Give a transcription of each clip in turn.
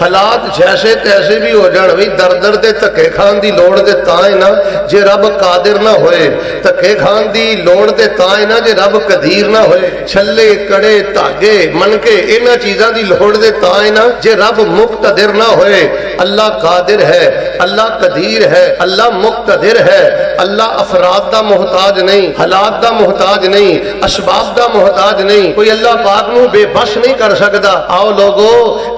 حالات جیسے تیسے بھی ہو جان بھی در در دے دھکے کھان دی لوڑ دے تاں ہے نا جے رب قادر نہ ہوئے، دھکے کھان دی لوڑ دے تاں ہے نا جے رب قدیر نہ ہوئے، چھلے کڑے دھاگے منکے انہاں چیزاں دی لوڑ دے تاں ہے نا جے رب مقتدر نہ ہوئے۔ اللہ قادر ہے، اللہ قدیر ہے، اللہ مقتدر ہے، اللہ افراد دا محتاج نہیں، حالات دا محتاج نہیں، اسباب دا محتاج نہیں، کوئی اللہ پاک نو بے بس نہیں کر سکتا۔ آؤ لوگو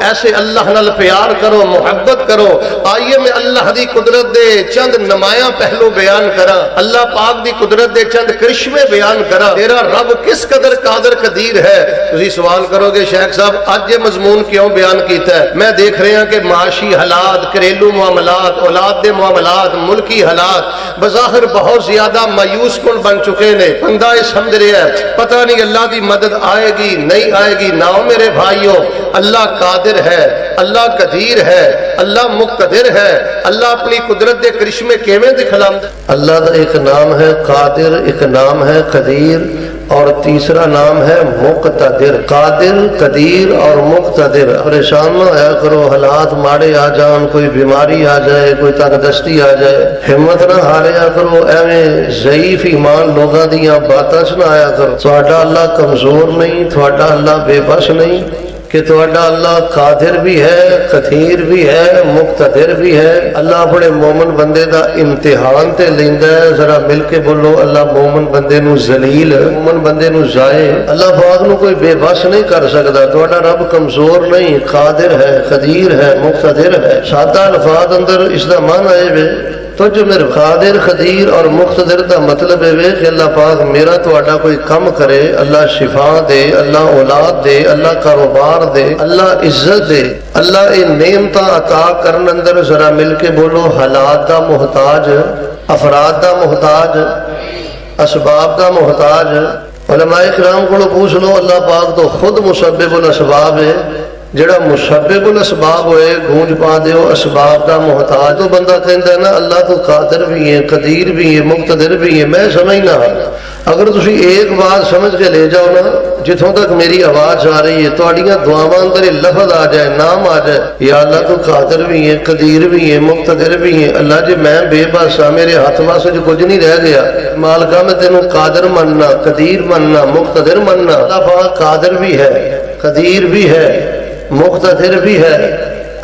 ایسے اللہ نال پیار کرو، محبت کرو۔ آئیے میں اللہ دی قدرت دے چند نمایاں پہلو بیان کرا، اللہ پاک دی قدرت دے چند کرشمے بیان کرا، تیرا رب کس قدر قادر قدیر ہے۔ تسی سوال کرو گے شیخ صاحب آج یہ مضمون کیوں بیان کیتا ہے؟ میں دیکھ رہے ہیں کہ معاشی حالات، گھریلو معاملات، اولاد دے معاملات، ملکی حالات بظاہر بہت زیادہ مایوس کن بن چکے نے۔ بندہ یہ سمجھ رہا ہے پتہ نہیں اللہ دی مدد آئے گی نہیں آئے گی۔ نہ میرے بھائیوں، اللہ قادر ہے، اللہ قدیر ہے، اللہ مقتدر ہے۔ اللہ اپنی قدرت دے کرشمے کیویں دکھلاوندا؟ اللہ دا ایک نام ہے قادر، ایک نام ہے قدیر، اور تیسرا نام ہے مقتدر۔ قادر، قدیر اور مقتدر۔ پریشان نہ ہویا کرو حالات ماڑے آ جان، کوئی بیماری آ جائے، کوئی تنگ دستی آ جائے، ہمت نہ ہاریا کرو، ایویں ضعیف ایمان لوگاں دیاں باتاں چ نہ آیا کرو۔ تہاڈا اللہ کمزور نہیں، تہاڈا اللہ بے بس نہیں، کہ تہاڈا اللہ قادر بھی ہے، قدیر بھی ہے، مقتدر بھی ہے۔ اللہ اپنے مومن بندے دا امتحان تے لیندا ہے۔ ذرا مل کے بولو اللہ مومن بندے نو ذلیل، مومن بندے نو ضائع، اللہ پاک نو کوئی بے بس نہیں کر سکتا۔ تہاڈا رب کمزور نہیں، قادر ہے، قدیر ہے، مقتدر ہے۔ سادہ الفاظ اندر اس دا معنی ہے تو جو میرے قادر، قدیر اور مقتدر دا مطلب ہے کہ اللہ پاک میرا تہاڈا کوئی کم کرے، اللہ شفا دے، اللہ اولاد دے، اللہ کاروبار دے، اللہ عزت دے، اللہ اے نعمتاں عطا کرن اندر ذرا مل کے بولو حالات دا محتاج، افراد دا محتاج، اسباب دا محتاج۔ علماء کرام کو پوچھ لو اللہ پاک تو خود مسبب الاسباب ہے، جڑا مسبب الاسباب ہوئے گونج پا دیو اسباب دا محتاج۔ تو بندہ کہندا ہے نا اللہ تو قادر بھی ہے، قدیر بھی ہے، مقتدر بھی ہے۔ میں سمجھنا اگر تسی ایک بات سمجھ کے لے جاؤ نا، جتوں تک میری آواز آ رہی ہے تہاڈیاں دعاواں اندر یہ لفظ آ جائے، نام آ جائے، یا اللہ تو قادر بھی ہے، قدیر بھی ہے، مقتدر بھی ہے۔ اللہ جی میں بے بس ہاں، میرے ہاتھ واسطے جو کچھ نہیں رہ گیا، مالکا میں تینوں قادر مننا، قدیر مننا، مقتدر مننا۔ اللہ پاک قادر بھی ہے، قدیر بھی ہے، مقتدر بھی ہے۔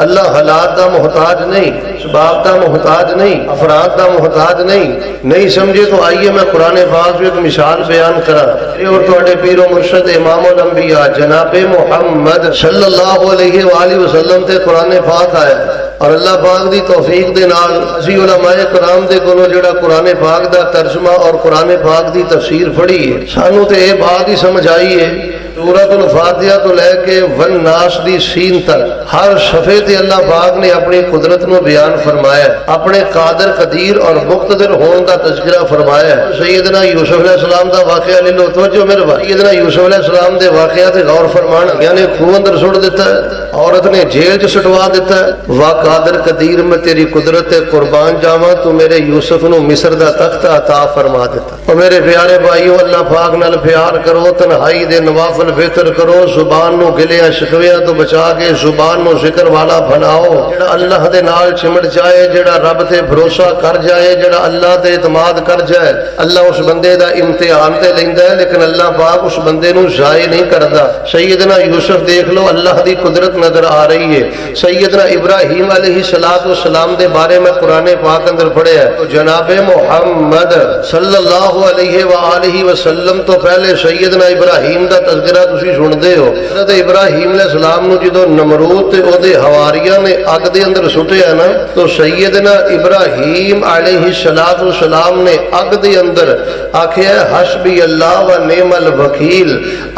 اللہ حالات دا محتاج نہیں، اسباب دا محتاج نہیں، افراد دا محتاج نہیں سمجھے تو آئیے میں قرآن پاک سے ایک مثال بیان کرا۔ اور تہاڈے پیر و مرشد امام الانبیاء جناب محمد صلی اللہ علیہ وآلہ وسلم تے قرآن پاک آیا، اور اللہ پاک دی توفیق دے نال اسی علماء کرام دے کولوں جڑا قرآن پاک دا ترجمہ اور قرآن پاک دی تفسیر پڑھی ہے، سانوں تے یہ بات ہی سمجھ آئی ہے سورۃ الفاتحہ تو لے کے والناس دی سین تک ہر صفحے تے اللہ پاک نے اپنی قدرت نو بیان فرمایا ہے، اپنے قادر، قدیر اور مقتدر ہون دا تذکرہ فرمایا ہے۔ سیدنا یوسف علیہ السلام دا واقعہ لے لو، توجہ میرے بھائی، سیدنا یوسف علیہ السلام دے واقعہ تے غور فرمانا، یعنی خون اندر سٹ دیتا ہے، عورت نے جیل چ سٹوا دیتا ہے۔ وا قادر قدیر میں تیری قدرت تے قربان جاواں، تو میرے یوسف نو مصر دا تخت عطا فرما دیتا۔ اور میرے پیارے بھائیو اللہ پاک نال پیار کرو، تنہائی دے نوافل بہتر کرو، زبان نو گلیاں شکویاں تو بچا کے زبان نو ذکر والا بناؤ۔ جڑا اللہ دے نال چمٹ جائے، جڑا رب تے بھروسہ کر جائے، جڑا اللہ تے اعتماد کر جائے، اللہ اس بندے دا امتحان تے لیندا ہے، لیکن اللہ پاک اس بندے نو ضائع نہیں کردا۔ سیدنا یوسف دیکھ لو، اللہ دی قدرت نظر آ رہی ہے۔ سیدنا ابراہیم علیہ السلام دے بارے میں قرآن پاک اندر پڑھیا ہے، تو جناب محمد صلی اللہ علیہ وآلہ وسلم تو پہلے سیدنا ابراہیم دا تذکرہ تسی سنتے ہو۔ حضرت ابراہیم علیہ السلام نو جدو نمرود تے او دے حواریاں نے اگ دے اندر سٹیا نا، تو سیدنا ابراہیم علیہ السلام نے اگ دے اندر آکھیا حسبی اللہ و نعم الوکیل۔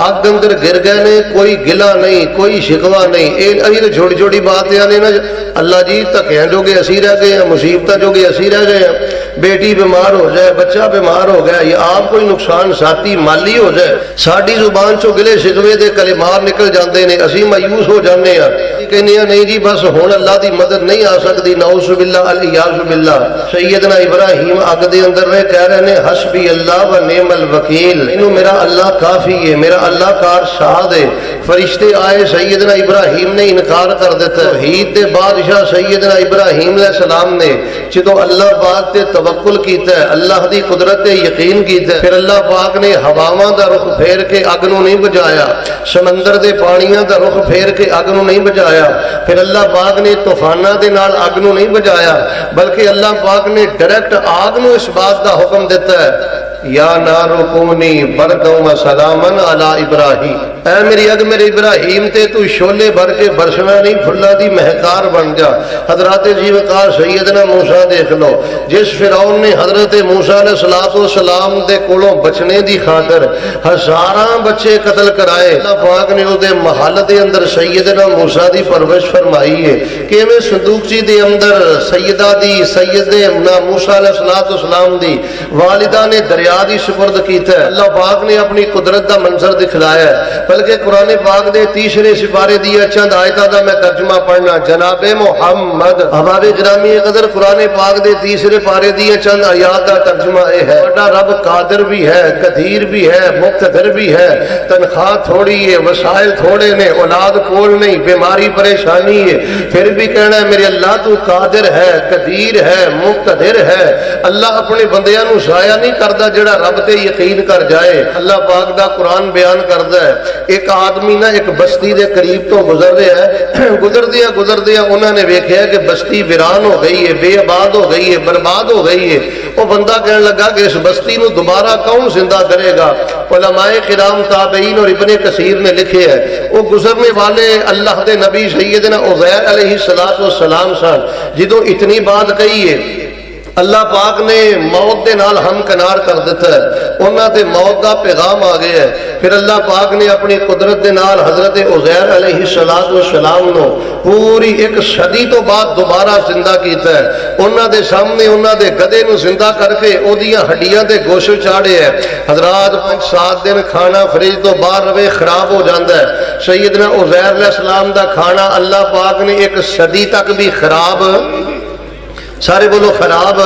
اگ اندر گر گئے نے، کوئی گلا نہیں، کوئی شکوا نہیں۔ اے چھوٹی چھوٹی باتیں نے نا، اللہ جی تکیاں جو کہ اسی رہ گئے ہیں، مصیبتیں جو کہ اسی رہ گئے ہیں، بیٹی بیمار ہو جائے، بچہ بیمار ہو گیا، یا آپ کوئی نقصان ذاتی مالی ہو جائے، ساڈی زبان چوں گلے شکوے دے کلمات نکل جاندے نے، اسی مایوس ہو جاندے ہیں، کہنے ہیں نہیں جی بس ہن اللہ دی مدد نہیں آ سکتی، نعوذ باللہ الیاذ باللہ۔ سیدنا ابراہیم اگ دے اندر رہ کہہ رہے نے حسبی اللہ و نعم الوکیل، اینو میرا اللہ کافی ہے، میرا اللہ کار ساتھ ہے، فرشتے آئے سیدنا ابراہیم نے انکار کر دیتا ہے توحید دے بادشاہ سیدنا ابراہیم علیہ السلام نے جدو اللہ پاک تے توکل کیتا ہے اللہ دی قدرت تے یقین کیتا ہے پھر اللہ پاک نے ہواواں دا رخ پھیر کے اگ نو نہیں بجایا سمندر دے پانیاں دا رخ پھیر کے اگ نو نہیں بجایا پھر اللہ پاک نے طوفاناں دے نال اگ نو نہیں بجایا بلکہ اللہ پاک نے ڈائریکٹ آگ نو اس بات دا حکم دیتا ہے یا نار کونی بردوں و سلامن علی ابراہیم اے میری اگ میرے ابراہیم تے تو شولے بھر کے برسنا نہیں پھلا دی مہکار بن جا حضرات جیوکار سیدنا موسیٰ دیکھ لو جس فرعون نے حضرت موسیٰ علیہ السلام دے کولوں بچنے دی خاطر ہزاراں بچے قتل کرائے اللہ پاک نے او دے محل دے اندر سیدنا موسیٰ دی پرورش فرمائی ہے کہ میں صندوقچی دے اندر سیدہ دی سیدنا موسیٰ علیہ السلام دی والدہ نے دریا دی سپرد کیتا ہے اللہ پاک نے اپنی قدرت دا منظر دکھلایا ہے بلکہ قرآن پاک دے تیسرے سپارے دیا چند آیتہ دا میں ترجمہ پڑھنا جناب محمد احباب گرامی قدر قرآن پاک دے تیسرے پارے دیا چند آیات دا ترجمہ اے ہے بڑا رب قادر بھی ہے قدیر بھی ہے مقتدر بھی ہے تنخواہ تھوڑی ہے وسائل تھوڑے نے اولاد کول نہیں بیماری پریشانی ہے پھر بھی کہنا ہے میرے اللہ تو قادر ہے قدیر ہے مقتدر ہے اللہ اپنے بندیاں نو ضائع نہیں کردا جڑا رب تے یقین کر جائے اللہ پاک دا قرآن بیان کردا ہے ایک آدمی نا ایک بستی دے قریب تو گزر رہا ہے گزر دیا انہوں نے ویکھیا کہ بستی ویران ہو گئی ہے بے آباد ہو گئی ہے برباد ہو گئی ہے وہ بندہ کہنے لگا کہ اس بستی نو دوبارہ کون زندہ کرے گا علماء کرام تابعین اور ابن کثیر نے لکھے ہے وہ گزرنے والے اللہ دے نبی سیدنا عزیر علیہ السلام سن جدو اتنی بات کہی ہے اللہ پاک نے موت دے نال ہم کنار کر دیتا ہے انہاں تے موت دا پیغام آ گیا ہے پھر اللہ پاک نے اپنی قدرت دے نال حضرت عزیر علیہ السلام نو پوری ایک صدی تو بعد دوبارہ زندہ کیتا ہے انہاں دے سامنے انہاں دے گدے نو زندہ کر کے او دیاں ہڈیاں دے گوشت چاڑے ہے حضرات 5-7 دن کھانا فریج تو باہر رہے خراب ہو جاندہ ہے سیدنا عزیر علیہ السلام دا کھانا اللہ پاک نے ایک صدی تک بھی خراب سارے بولو خراب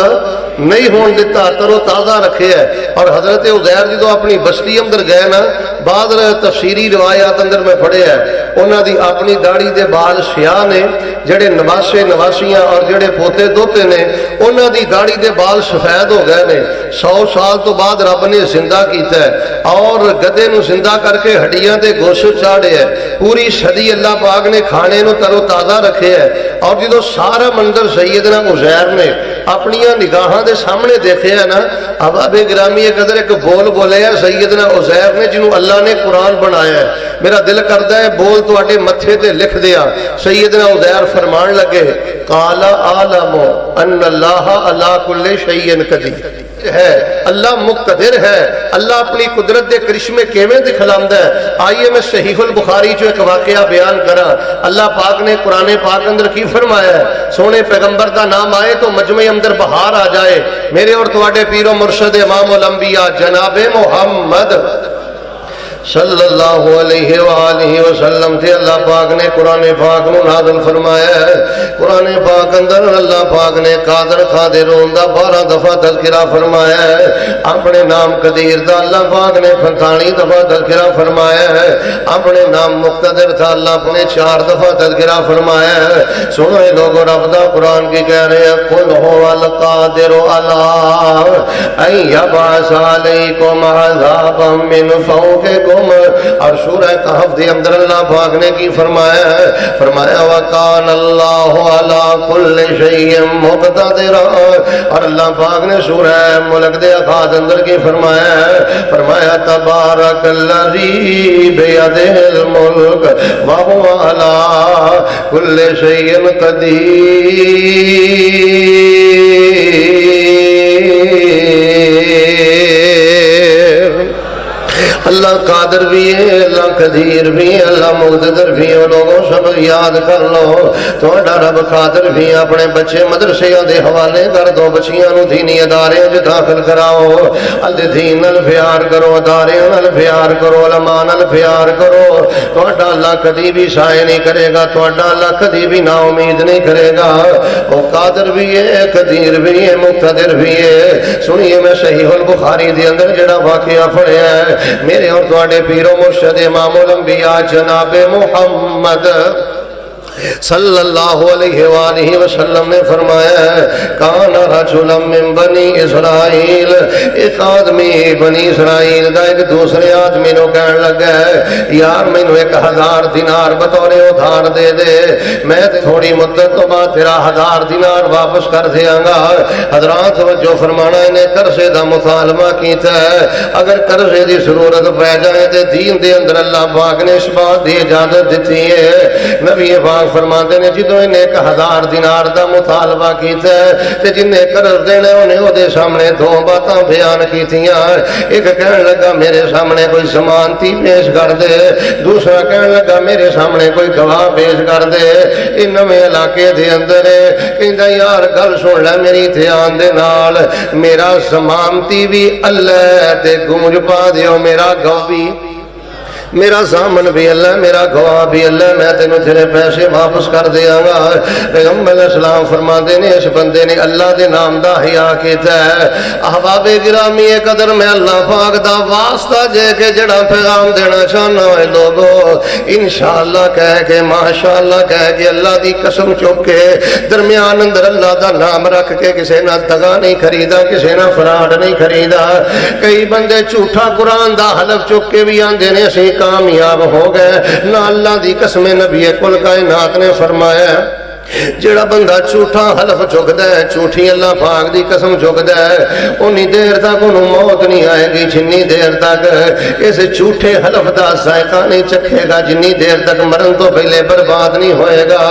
نہیں ہون دیتا ترو تازہ رکھے ہے اور حضرت عزیر جدو اپنی بستی اندر گئے نا بعض تفسیری روایات اندر میں پڑھے ہے انہاں دی اپنی داڑھی دے بال سیاہ نے جڑے نواسے نواسیاں اور جڑے پوتے دوتے نے انہاں دی داڑھی دے بال سفید ہو گئے نے 100 سال تو بعد رب نے زندہ کیتا ہے اور گدے نو زندہ کر کے ہڈیاں دے گوشت چاڑے ہے پوری صدی اللہ پاک نے کھانے نو ترو تازہ رکھے ہے اور جدو سارا منظر سیدنا عزیر نے اپنیاں نگاہاں دے سامنے دیکھے ہے نا احباب گرامی قدر ایک بول بولے ہے سیدنا عزیر نے جنہوں اللہ نے قرآن بنایا ہے میرا دل کرتا ہے بول تو آٹے متھے تے لکھ دیا سیدنا عزیر فرمان لگے قال عالم ان اللہ علی کل شیء قدیر ہے اللہ مقتدر ہے اللہ اپنی قدرت دے کرشمے کیویں دکھلاندا ہے آئیے میں صحیح البخاری جو ایک واقعہ بیان کرا اللہ پاک نے قرآن پاک اندر کی فرمایا ہے سونے پیغمبر دا نام آئے تو مجمع اندر بہار آ جائے میرے اور تواڈے پیر و مرشد امام الانبیاء جناب محمد صلی اللہ علیہ وآلہ وسلم تھے اللہ پاک نے قرآن پاک نو نازل فرمایا ہے قرآن پاک اندر اللہ پاک نے قادر قادر دا 12 دفعہ تذکرہ فرمایا ہے اپنے نام قدیر دا اللہ پاک نے 45 دفعہ تذکرہ فرمایا ہے اپنے نام مقتدر تھا اللہ نے 4 دفعہ تذکرہ فرمایا ہے سنو اے لوگو رب دا قرآن کی کہہ رہے ہیں قل هو القادر علی ان یبعث علیکم عذابا من فوقکم اور سورہ کہف دے اندر اللہ پاک نے کی فرمایا ہے فرمایا وَقَانَ اللَّهُ عَلَىٰ كُلِّ شَيْءٍ مُقْتَدِرًا اور اللہ پاک نے سورہ ملک دے آغاز اندر کی فرمایا ہے فرمایا تبارک الذی بیدہ الملک وَهُوَ عَلَىٰ كُلِّ شَيْءٍ قَدِیر اللہ قادر بھی ہے اللہ قدیر بھی ہے اللہ مقتدر بھی ہے لوگوں سب یاد کر لو تو رب قادر بھی اپنے بچے مدرسیاں دے حوالے کر دو بچیاں نو دینی ادارے جو داخل کراؤ دین نال پیار کرو ادارے نال پیار کرو علماء نال پیار کرو تو اللہ کدی بھی سائے نہیں کرے گا تو اللہ کدی بھی نا امید نہیں کرے گا وہ قادر بھی ہے قدیر بھی ہے مقتدر بھی ہے سنیے میں صحیح البخاری دے اندر جڑا واقعہ پڑھیا ہے میرے میرے اور تواڈے پیر و مرشد امام الانبیاء جناب محمد صلی اللہ علیہ وآلہ وسلم نے فرمایا کان رجلا من بنی اسرائیل، ایک آدمی بنی اسرائیل دا ایک دوسرے آدمی نو کہن لگا یار مینوں 1000 دینار بطور ادھار دے دے، میں تھوڑی مدت تو بعد تیرا 1000 دینار واپس کر دیاں گا۔ حضرات توجہ فرمانا، انہیں قرضے دا مطالبہ کیتا ہے، اگر قرضے دی ضرورت پہ جائے تے دین دے اندر اللہ پاک نے اس بات دی اجازت دیتی ہے۔ نبی پاک فرماتے نے جدوں انہیں 1000 دینار دا مطالبہ کیتا ہے تے جنہیں قرض دینے انہیں وہ دے سامنے دو باتاں بیان کیتیاں، ایک کہنے لگا میرے سامنے کوئی ضمانتی پیش کر دے، دوسرا کہنے لگا میرے سامنے کوئی گواہ پیش کر دے۔ ان نویں علاقے دے اندر کہندا یار گل سن لے میری دھیان دے نال، میرا ضمانتی بھی اللہ تے گونج پا دیو، میرا گواہ بھی، میرا ضامن بھی اللہ، میرا گواہ بھی اللہ، میں تینوں تیرے پیسے واپس کر دیاں گا۔ پیغمبر علیہ السلام فرماتے نے اس بندے نے اللہ دے نام دا حیا کیتا ہے۔ احباب گرامی قدر میں اللہ پاک دا واسطہ جے کہ جڑا پیغام دینا چاہنا ہے لوگو انشاءاللہ کہہ کے ماشاءاللہ کہہ کے اللہ دی قسم چک کے درمیان اندر اللہ دا نام رکھ کے کسے نہ دغا نہیں خریدا، کسے نہ فراڈ نہیں خریدا۔ کئی بندے جھوٹا قرآن دا حلف چک کے بھی آندے نے اسی کامیاب ہو گئے نہ۔ اللہ دی قسم نبی کل کائنات نے فرمایا جڑا بندہ جھوٹا حلف چکدا ہے، جھوٹی اللہ پاک دی قسم چکدا ہے، اونی دیر تک انہوں موت نہیں آئے گی جنی دیر تک اس جھوٹے حلف دا ذائقہ نہیں چکھے گا، جنی دیر تک مرن تو پہلے برباد نہیں ہوئے گا۔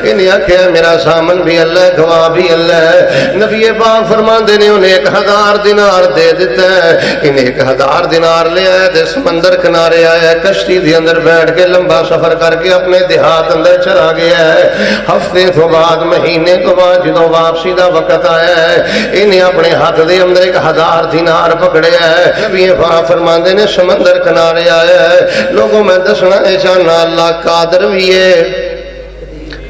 انہیں آکھیا میرا سامن بھی اللہ ہے، گواہ بھی اللہ ہے۔ نبی پاک فرماندے نے انہیں 1000 دینار دے دیتا ہے، انہیں 1000 دینار لے آیا تے سمندر کنارے آیا، کشتی دے اندر بیٹھ کے لمبا سفر کر کے اپنے دیہات اندر چلا گیا ہے۔ ہفتے تو بعد مہینے تو بعد جدوں واپسی دا وقت آیا ہے انہیں اپنے ہاتھ دے اندر 1000 دینار پکڑیا ہے۔ نبی پاک فرماندے نے سمندر کنارے آیا ہے۔ لوگوں میں دسنا اے چاہنا اللہ قادر بھی ہے،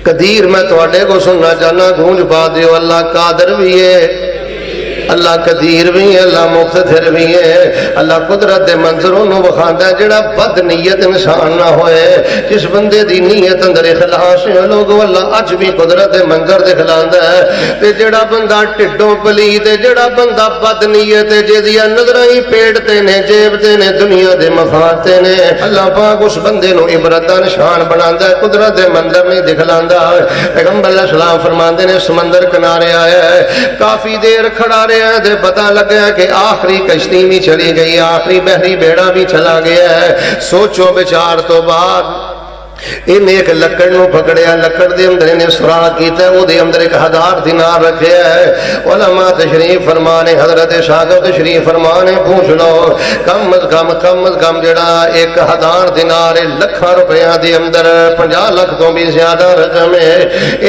قدیر میں تواڈے کو سننا چاہنا گونج پا دیو، اللہ قادر بھی ہے، اللہ قدیر بھی ہے، اللہ مقتدر بھی ہے۔ اللہ قدرت دے منظروں نو بخاندا ہے جڑا بد نیت انسان نہ ہوئے، جس بندے دی نیت اندر اخلاص ہے لوگو اللہ اج بھی قدرت دے منظر دکھلاندا ہے۔ تے جڑا بندہ ٹڈوں پلید ہے، جڑا بندہ بد نیت ہے، جدیاں نظراں ہی پیٹ تے نے، جیب تے نے، دنیا دے مفاد تے نے، اللہ پاک اس بندے نو عبرت دا نشان بناندا ہے، قدرت دے منظر نہیں دکھلاندا۔ پیغمبر علیہ السلام فرماندے نے سمندر کنارے آیا ہے، کافی دیر کھڑا رہے دے پتہ لگا کہ آخری کشتی بھی چلی گئی، آخری بحری بیڑا بھی چلا گیا ہے۔ سوچو بچار تو بعد انہیں ایک لکڑ نو پکڑیا، لکڑ دے اندر انہیں سراغ کیتا ہے، وہ دے اندر 1000 دینار رکھے ہے۔ علماء تشریف فرمانے، حضرت شاگرد تشریف فرمانے پوچھ لو کم از کم جڑا 1000 دینار لکھاں روپیاں دے اندر 50 لاکھ تو بھی زیادہ رقم ہے،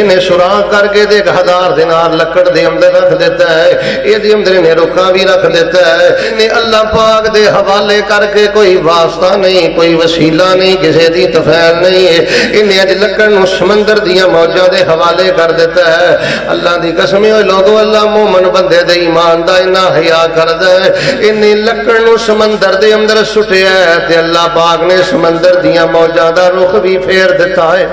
انہیں سراغ کر کے 1000 دینار لکڑ دے اندر رکھ دیتا ہے، یہ دے اندر انہیں رکھا بھی رکھ دیتا ہے۔ انہیں اللہ پاک دے حوالے کر کے کوئی واسطہ نہیں، کوئی وسیلہ نہیں، کسی دی تفیل نہیں، انہیں اج لکڑ نو سمندر دیاں موجاں دے حوالے کر دیتا ہے۔ اللہ دی قسم ہے لوگو اللہ مومن بندے دے ایمان دا انہاں حیا کردا ہے، انہیں لکڑ نو سمندر دے اندر سٹیا ہے تے اللہ پاک نے سمندر دیاں موجاں دا رخ بھی پھیر دیتا ہے۔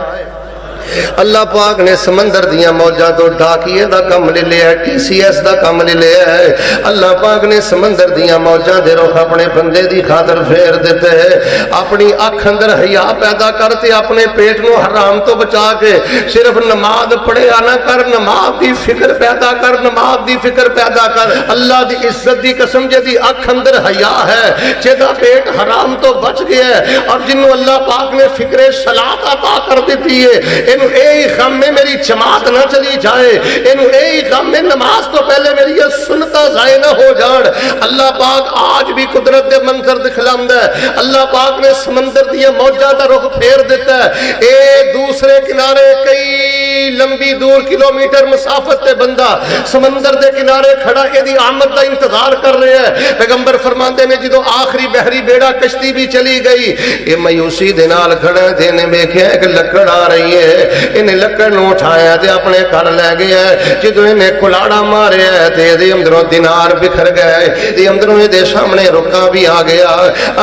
اللہ پاک نے سمندر دیاں موجاں تو ڈاکیے دا کم لے لیا ہے، ٹی سی ایس دا کم لے لیا ہے۔ اللہ پاک نے سمندر دیاں موجاں دے رخ اپنے بندے دی خاطر پھیر دیتے ہیں، اپنی اکھ اندر حیا پیدا کرتے، اپنے پیٹ نو حرام تو بچا کے صرف نماز پڑھیا نہ کر، نماز دی فکر پیدا کر، نماز دی فکر پیدا کر۔ اللہ دی عزت دی قسم جے دی اکھ اندر حیا ہے، جے دا پیٹ حرام تو بچ گیا ہے، اور جنوں اللہ پاک نے فکر صلاۃ عطا کر دیتی ہے، انہوں اے غم میں میری جماعت نہ چلی جائے، انہوں اے غم میں نماز تو پہلے میری یہ سنتہ ضائع نہ ہو جان۔ اللہ پاک آج بھی قدرت دے منظر دکھلاندا ہے، اللہ پاک نے سمندر دیا موجہ دا رخ پھیر دیتا ہے، اے دوسرے کنارے کئی لمبی لمبی دور کلومیٹر مسافت تے بندہ سمندر دے کنارے کھڑا ایدی آمد دا انتظار کر رہے ہیں. پیغمبر فرماندے نے جدو آخری بحری بیڑا کشتی بھی چلی گئی یہ مایوسی دے نال کھڑا تے نے ویکھیا ایک لکڑ آ رہی ہے. انہیں لکڑ نو اٹھایا تے اپنے گھر لے گیا. جدو انہیں کلاڑا ماریا تے دے اندروں دینار بکھر گئے. دے اندروں دے سامنے رکا بھی آ گیا.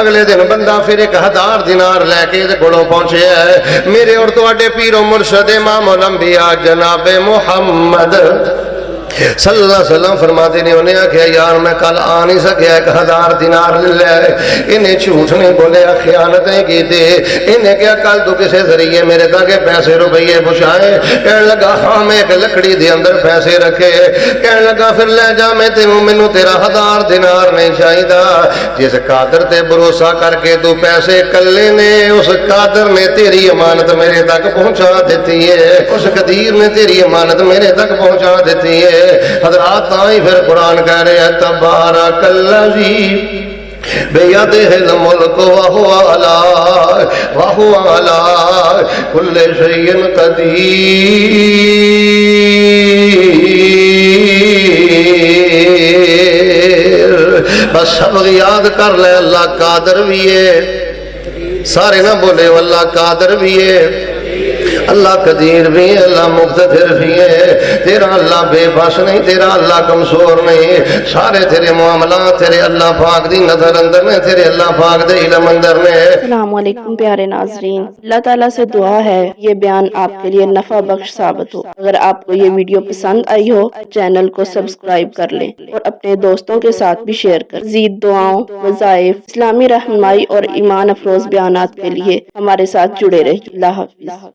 اگلے دن بندہ پھر 1000 دینار لے کے دے کولوں پہنچیا ہے. میرے اور تواڈے پیر و مرشد امام الانبیاء جناب محمد صلی اللہ علیہ وسلم فرماتے نے انہیں آکھیا یار میں کل آ نہیں سکیا 1000 دینار لے لے. انہیں جھوٹ نہیں بولیا خیانتیں کی تھی. انہیں کیا کل تو کسے ذریعے میرے تک پیسے روپیے پہنچائے. کہنے لگا ہاں میں ایک لکڑی دے اندر پیسے رکھے. کہنے لگا پھر لے جا میں مینوں تیرا 1000 دینار نہیں چاہیدا. جس قادر تے بھروسہ کر کے تو پیسے کلے نے اس قادر نے تیری امانت میرے تک پہنچا دیتی ہے. اس قدیر نے تیری امانت میرے تک پہنچا دیتی ہے. حضرات آئی پھر قرآن کہہ رہے ہیں تبارک الذی بیدہ الملک وہو علی کل شیء قدیر. بس سب یاد کر لے اللہ قادر بھی ہے. سارے نہ بولے اللہ قادر بھی ہے اللہ قدیر بھی ہے اللہ مقتدر بھی ہے. تیرا اللہ بے بس نہیں تیرا اللہ کمزور نہیں. سارے تیرے معاملات تیرے اللہ پاک دی نظر اندر نے تیرے اللہ پاک دے علم اندر نے. السلام علیکم پیارے ناظرین. اللہ تعالیٰ سے دعا ہے یہ بیان آپ کے لیے نفع بخش ثابت ہو. اگر آپ کو یہ ویڈیو پسند آئی ہو چینل کو سبسکرائب کر لیں اور اپنے دوستوں کے ساتھ بھی شیئر کر. مزید دعاؤں وظائف اسلامی رہنمائی اور ایمان افروز بیانات کے لیے ہمارے ساتھ جڑے رہیں. اللہ حافظ.